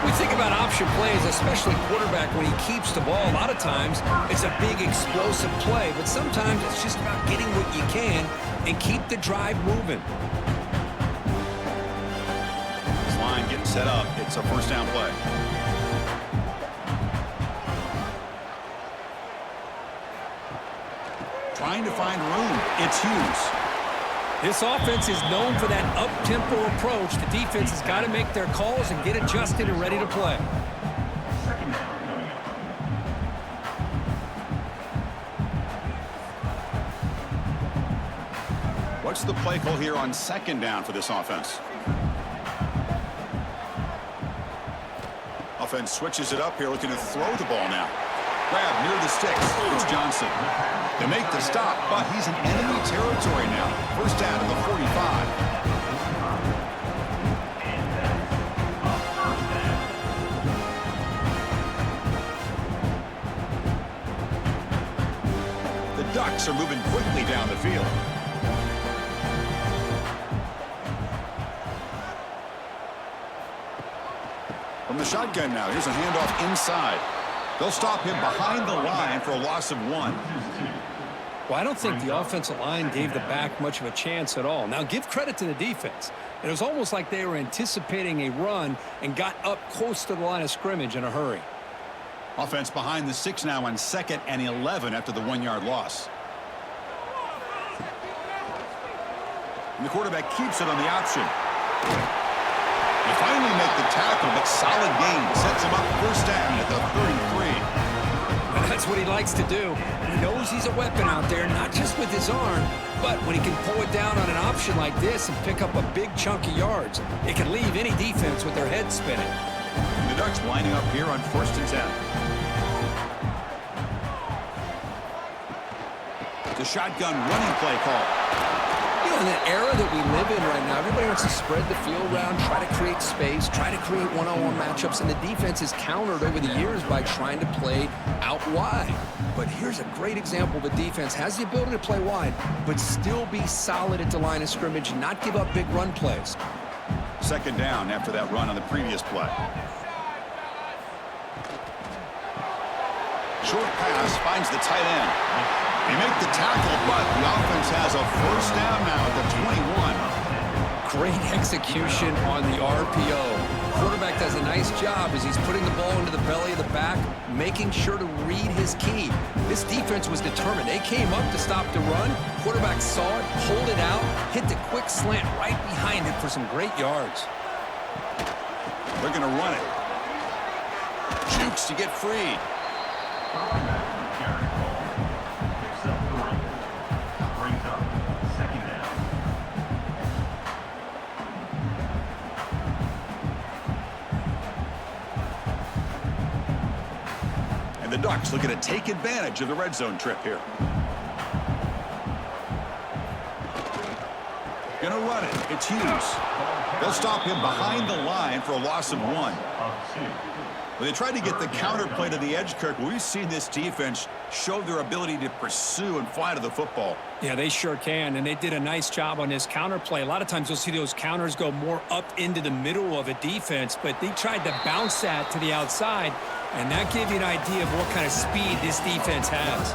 We think about option plays, especially quarterback when he keeps the ball. A lot of times, it's a big explosive play, but sometimes it's just about getting what you can and keep the drive moving. This line getting set up. It's a first down play. Trying to find room. It's Hughes. This offense is known for that up-tempo approach. The defense has got to make their calls and get adjusted and ready to play. What's the play call here on second down for this offense? Offense switches it up here, looking to throw the ball now. Grab near the sticks. It's Johnson. They make the stop, but he's in enemy territory now. First down to the 45. The Ducks are moving quickly down the field. From the shotgun now, here's a handoff inside. They'll stop him behind the line for a loss of 1. Well, I don't think the offensive line gave the back much of a chance at all. Now, give credit to the defense. It was almost like they were anticipating a run and got up close to the line of scrimmage in a hurry. Offense behind the 6 now on 2nd and 11 after the 1-yard loss. And the quarterback keeps it on the option. They finally make the tackle, but solid gain sets him up first down at the 33. That's what he likes to do. He knows he's a weapon out there, not just with his arm, but when he can pull it down on an option like this and pick up a big chunk of yards, it can leave any defense with their head spinning. And the Ducks lining up here on 1st and 10. The shotgun running play call. You know, in that era that we live in right now, everybody wants to spread the field around, try to create space, try to create one-on-one matchups, and the defense is countered over the years by trying to play out wide. But here's a great example. The defense has the ability to play wide, but still be solid at the line of scrimmage and not give up big run plays. Second down after that run on the previous play. Short pass finds the tight end. They make the tackle, but the offense has a first down now at the 21. Great execution on the RPO. Quarterback does a nice job as he's putting the ball into the belly of the back, making sure to read his key. This defense was determined. They came up to stop the run. Quarterback saw it, pulled it out, hit the quick slant right behind it for some great yards. They're going to run it. Jukes to get free. And the Ducks looking to take advantage of the red zone trip here. Gonna run it. It's Hughes. They'll stop him behind the line for a loss of 1. When they tried to get the counter play to the edge, Kirk, we've seen this defense show their ability to pursue and fly to the football. Yeah, they sure can, and they did a nice job on this counter play. A lot of times you'll see those counters go more up into the middle of a defense, but they tried to bounce that to the outside, and that gave you an idea of what kind of speed this defense has.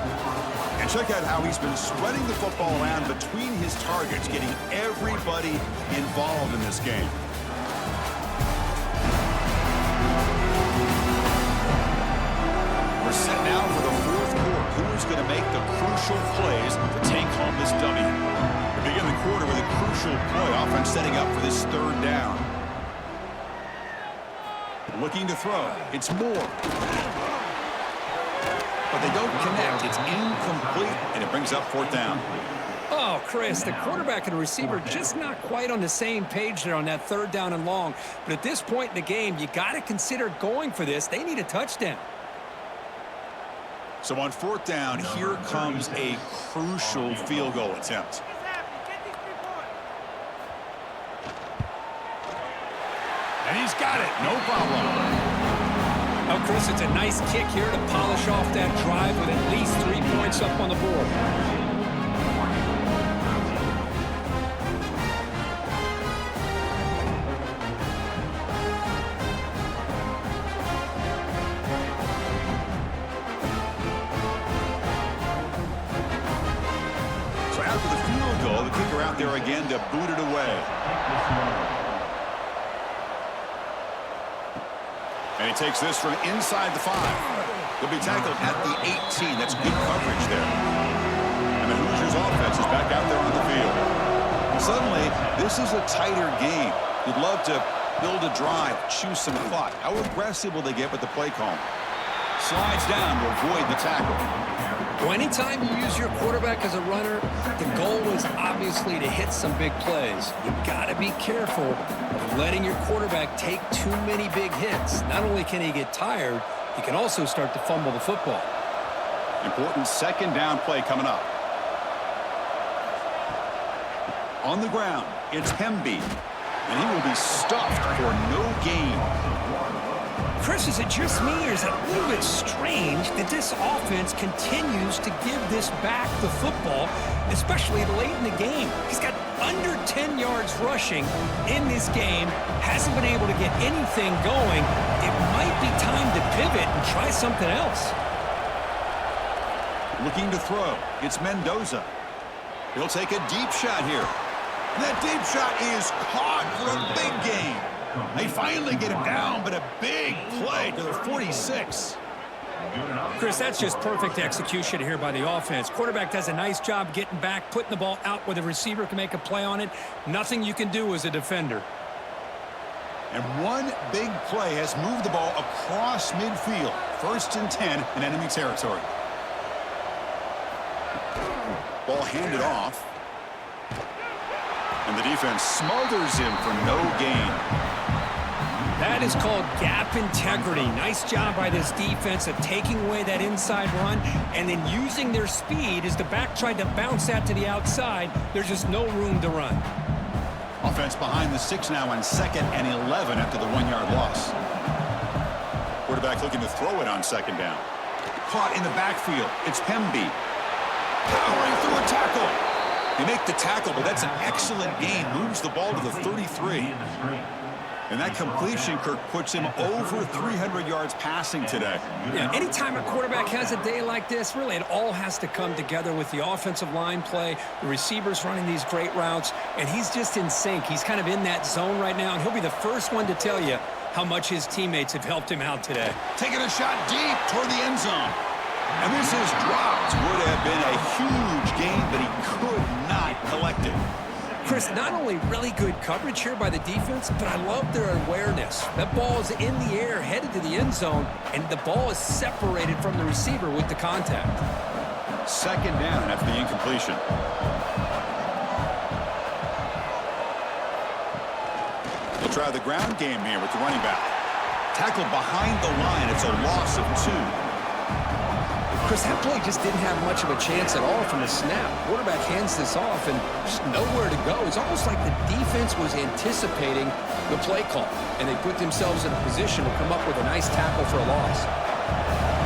And check out how he's been spreading the football around between his targets, getting everybody involved in this game. We're set now for the fourth quarter. Who's going to make the crucial plays to take home this W? We begin the quarter with a crucial play. Offense setting up for this third down. Looking to throw. It's Moore. But they don't connect. It's incomplete, and it brings up fourth down. Oh, Chris, the quarterback and the receiver just not quite on the same page there on that third down and long. But at this point in the game, you got to consider going for this. They need a touchdown. So on fourth down, here comes a crucial field goal attempt. And he's got it. No problem. Oh, Chris, it's a nice kick here to polish off that drive with at least 3 points up on the board. So after the field goal, the kicker out there again to boot it away. And he takes this from inside the 5. He'll be tackled at the 18. That's good coverage there. And the Hoosiers offense is back out there on the field. Suddenly, this is a tighter game. You'd love to build a drive, choose some clock. How aggressive will they get with the play call? Slides down to avoid the tackle. Well, anytime you use your quarterback as a runner, the goal is obviously to hit some big plays. You've got to be careful of letting your quarterback take too many big hits. Not only can he get tired, he can also start to fumble the football. Important second down play coming up. On the ground, it's Hemby, and he will be stuffed for no gain. Chris, is it just me, or is it a little bit strange that this offense continues to give this back the football, especially late in the game? He's got under 10 yards rushing in this game, hasn't been able to get anything going. It might be time to pivot and try something else. Looking to throw. It's Mendoza. He'll take a deep shot here. And that deep shot is caught for a big gain. They finally get him down, but a big play to the 46. Chris, that's just perfect execution here by the offense. Quarterback does a nice job getting back, putting the ball out where the receiver can make a play on it. Nothing you can do as a defender. And one big play has moved the ball across midfield. 1st and 10 in enemy territory. Ball handed off. And the defense smothers him for no gain. That is called gap integrity. Nice job by this defense of taking away that inside run and then using their speed as the back tried to bounce that to the outside. There's just no room to run. Offense behind the 6 now on 2nd and 11 after the 1-yard loss. Quarterback looking to throw it on 2nd down. Caught in the backfield. It's Hemby. Powering through a tackle. They make the tackle, but that's an excellent gain. Moves the ball to the 33. And that completion, Kirk, puts him over 300 yards passing today. Yeah, anytime a quarterback has a day like this, really it all has to come together with the offensive line play, the receivers running these great routes, and he's just in sync. He's kind of in that zone right now, and he'll be the first one to tell you how much his teammates have helped him out today. Taking a shot deep toward the end zone. And this is dropped. Would have been a huge gain, but he could not collect it. Chris, not only really good coverage here by the defense, but I love their awareness. That ball is in the air, headed to the end zone, and the ball is separated from the receiver with the contact. 2nd down after the incompletion. They'll try the ground game here with the running back. Tackled behind the line. It's a loss of 2. Chris, that play just didn't have much of a chance at all from the snap. Quarterback hands this off and just nowhere to go. It's almost like the defense was anticipating the play call, and they put themselves in a position to come up with a nice tackle for a loss.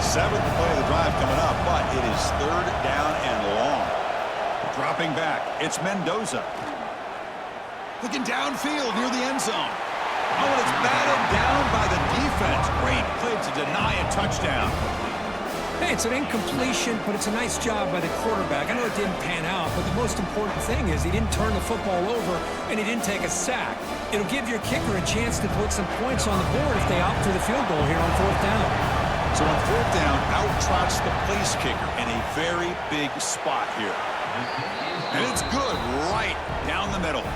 Seventh play of the drive coming up, but it is third down and long. Dropping back, it's Mendoza. Looking downfield near the end zone. Oh, and it's batted down by the defense. Great play to deny a touchdown. Hey, it's an incompletion, but it's a nice job by the quarterback. I know it didn't pan out, but the most important thing is he didn't turn the football over and he didn't take a sack. It'll give your kicker a chance to put some points on the board if they opt for the field goal here on fourth down. So on fourth down, out trots the place kicker in a very big spot here. And it's good right down the middle.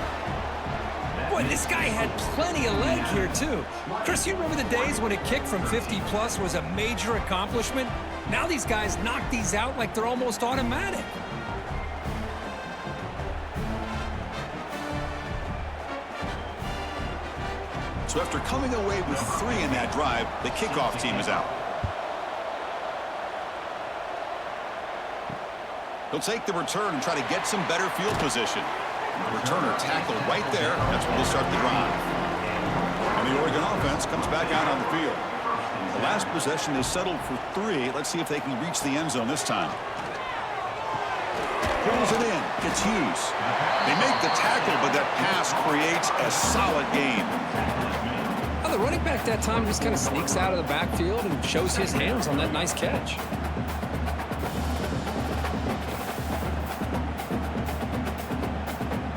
Boy, this guy had plenty of leg here, too. Chris, you remember the days when a kick from 50-plus was a major accomplishment? Now these guys knock these out like they're almost automatic. So after coming away with 3 in that drive, the kickoff team is out. He'll take the return and try to get some better field position. The returner tackled right there. That's where they'll start the drive. And the Oregon offense comes back out on the field. The last possession, they settled for 3. Let's see if they can reach the end zone this time. Pulls it in. It's Hughes. They make the tackle, but that pass creates a solid gain. Well, the running back that time just kind of sneaks out of the backfield and shows his hands on that nice catch.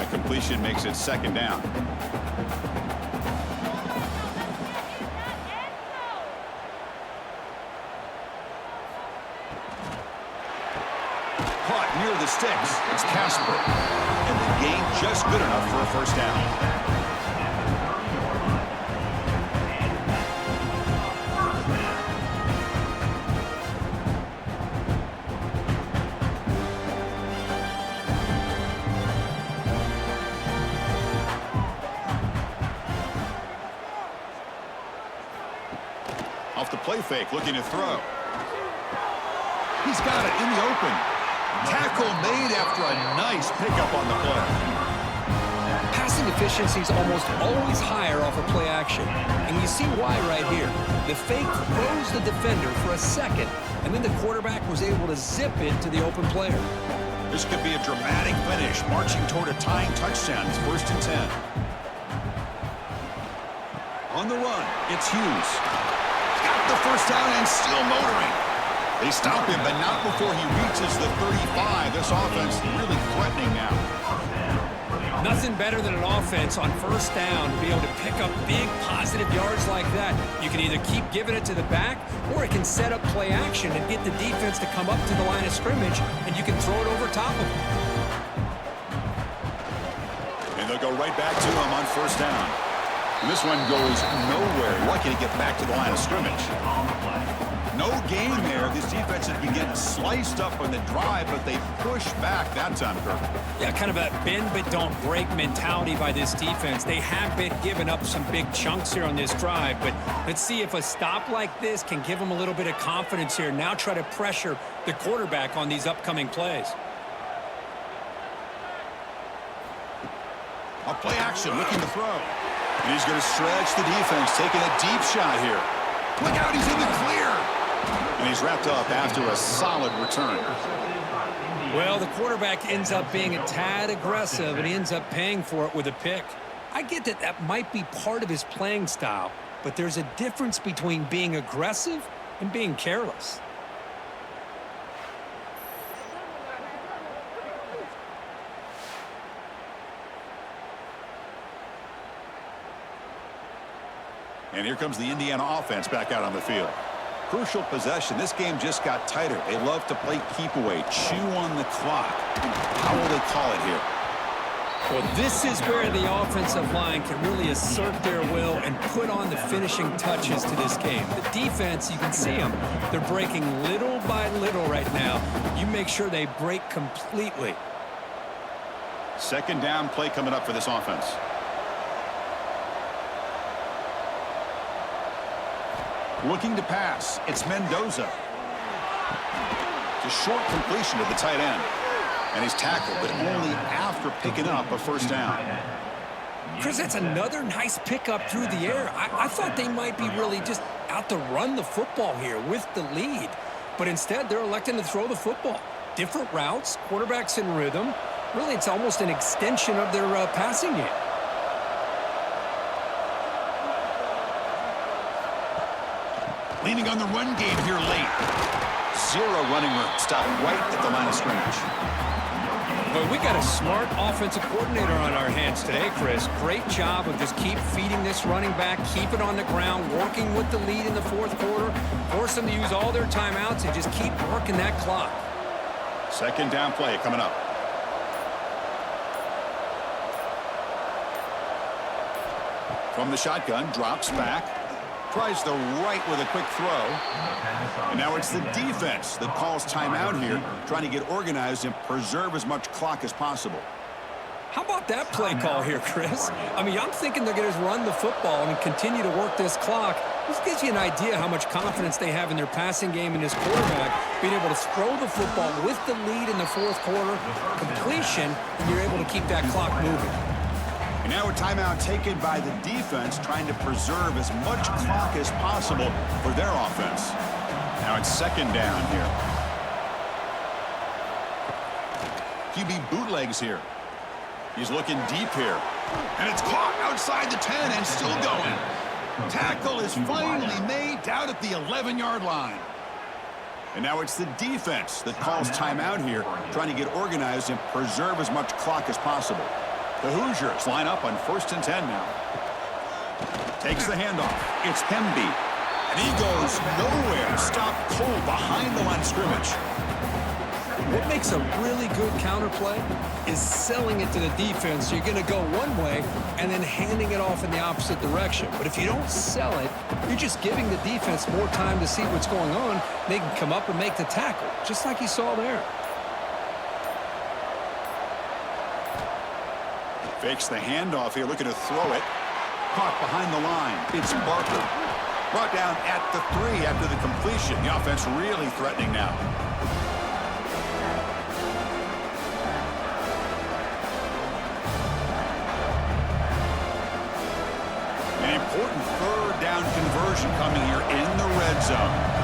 A completion makes it second down. Caught near the sticks. It's Casper. And the gain just good enough for a first down. Off the play fake, looking to throw. He's got it in the open. Tackle made after a nice pickup on the play. Passing efficiency is almost always higher off of play action. And you see why right here. The fake throws the defender for a second, and then the quarterback was able to zip it to the open player. This could be a dramatic finish, marching toward a tying touchdown. It's 1st and 10. On the run, it's Hughes. Got the first down and still motoring. They stop him, but not before he reaches the 35. This offense really threatening now. Nothing better than an offense on first down to be able to pick up big positive yards like that. You can either keep giving it to the back, or it can set up play action and get the defense to come up to the line of scrimmage, and you can throw it over top of them. And they'll go right back to him on first down. And this one goes nowhere. Lucky to get back to the line of scrimmage. No gain there. This defense has been getting sliced up on the drive, but they push back that time, Kirk. Yeah, kind of a bend but don't break mentality by this defense. They have been giving up some big chunks here on this drive, but let's see if a stop like this can give them a little bit of confidence here. Now try to pressure the quarterback on these upcoming plays. A play action, looking to throw. And he's going to stretch the defense, taking a deep shot here. Look out, he's in the clear. And he's wrapped up after a solid return. Well, the quarterback ends up being a tad aggressive, and he ends up paying for it with a pick. I get that that might be part of his playing style, but there's a difference between being aggressive and being careless. And here comes the Indiana offense back out on the field. Crucial possession. This game just got tighter. They love to play keep away, chew on the clock. How will they call it here? Well, this is where the offensive line can really assert their will and put on the finishing touches to this game. The defense, you can see them. They're breaking little by little right now. You make sure they break completely. Second down play coming up for this offense. Looking to pass. It's Mendoza. It's a short completion to the tight end. And he's tackled, but only after picking up a first down. Chris, that's another nice pickup through the air. I thought they might be really just out to run the football here with the lead. But instead, they're electing to throw the football. Different routes, quarterbacks in rhythm. Really, it's almost an extension of their passing game. Leaning on the run game here late. Zero running room. Stop right at the line of scrimmage. Well, we got a smart offensive coordinator on our hands today, Chris. Great job of just keep feeding this running back, keep it on the ground, working with the lead in the fourth quarter, force them to use all their timeouts, and just keep working that clock. Second down play coming up. From the shotgun, drops back. Tries the right with a quick throw. And now it's the defense that calls timeout here, trying to get organized and preserve as much clock as possible. How about that play call here, Chris? I mean, I'm thinking they're going to run the football and continue to work this clock. This gives you an idea how much confidence they have in their passing game and this quarterback, being able to throw the football with the lead in the fourth quarter, completion, and you're able to keep that clock moving. And now a timeout taken by the defense, trying to preserve as much clock as possible for their offense. Now it's second down here. QB bootlegs here. He's looking deep here. And it's caught outside the 10 and still going. Tackle is finally made down at the 11-yard line. And now it's the defense that calls timeout here, trying to get organized and preserve as much clock as possible. The Hoosiers line up on 1st and 10 now. Takes the handoff. It's Hemby. And he goes nowhere. Stopped cold behind the line of scrimmage. What makes a really good counterplay is selling it to the defense. So you're going to go one way and then handing it off in the opposite direction. But if you don't sell it, you're just giving the defense more time to see what's going on. They can come up and make the tackle, just like you saw there. Fakes the handoff here, looking to throw it. Caught behind the line. It's Barker. Brought down at the 3 after the completion. The offense really threatening now. An important third down conversion coming here in the red zone.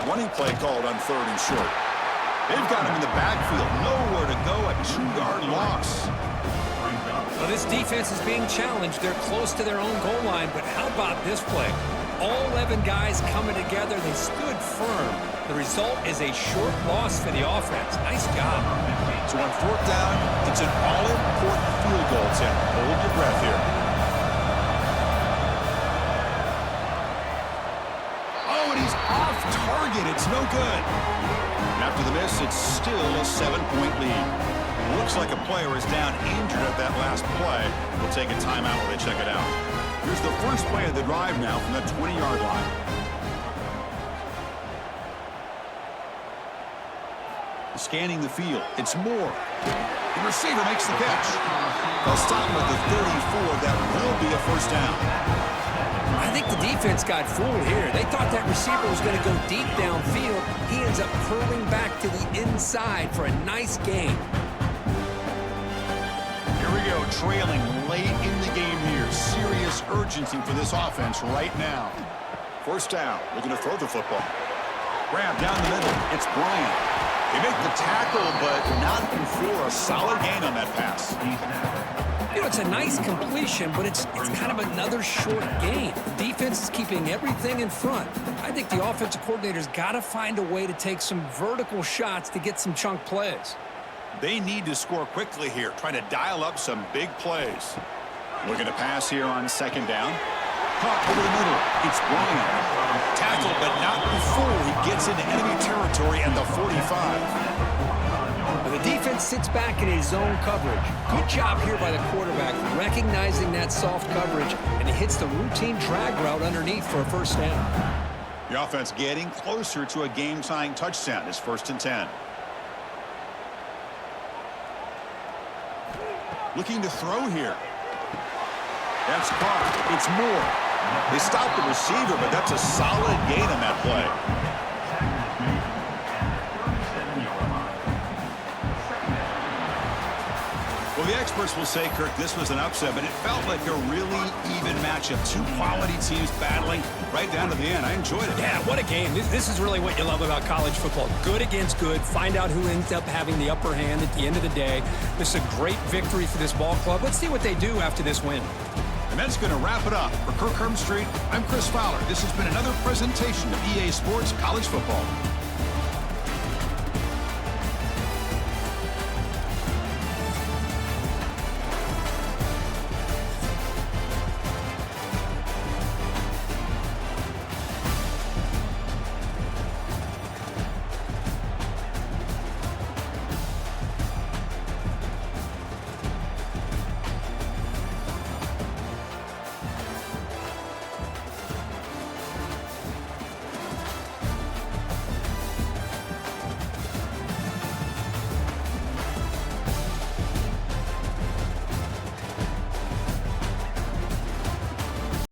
Running play called on 3rd and short. They've got him in the backfield. Nowhere to go. A 2-yard loss. Well, this defense is being challenged. They're close to their own goal line, but how about this play? All 11 guys coming together. They stood firm. The result is a short loss for the offense. Nice job. So on 4th down, it's an all-important field goal attempt. Hold your breath here. Oh, and he's off target. It's no good. And after the miss, it's still a 7-point lead. Looks like a player is down injured at that last play. We'll take a timeout while they check it out. Here's the first play of the drive now from the 20-yard line. Scanning the field. It's Moore. The receiver makes the catch. They'll stop him at the 34. That will be a first down. I think the defense got fooled here. They thought that receiver was going to go deep downfield. He ends up curling back to the inside for a nice gain. Here we go, trailing late in the game here. Serious urgency for this offense right now. First down, looking to throw the football. Grab down the middle, it's Bryant. They make the tackle, but not before a solid gain on that pass. You know, it's a nice completion, but it's kind of another short gain. The defense is keeping everything in front. I think the offensive coordinator's got to find a way to take some vertical shots to get some chunk plays. They need to score quickly here, trying to dial up some big plays. Looking to pass here on 2nd down. Caught over the middle. It's Bryant. Tackled, but not before he gets into enemy territory at the 45. The defense sits back in his zone coverage. Good job here by the quarterback, recognizing that soft coverage, and he hits the routine drag route underneath for a first down. The offense getting closer to a game-tying touchdown. It's 1st and 10. Looking to throw here. That's caught. It's Moore. They stopped the receiver, but that's a solid gain on that play. Well, the experts will say, Kirk, this was an upset, but it felt like a really even matchup. Two quality teams battling right down to the end. I enjoyed it. Yeah, what a game. This is really what you love about college football. Good against good. Find out who ends up having the upper hand at the end of the day. This is a great victory for this ball club. Let's see what they do after this win. And that's going to wrap it up. For Kirk Street, I'm Chris Fowler. This has been another presentation of EA Sports College Football.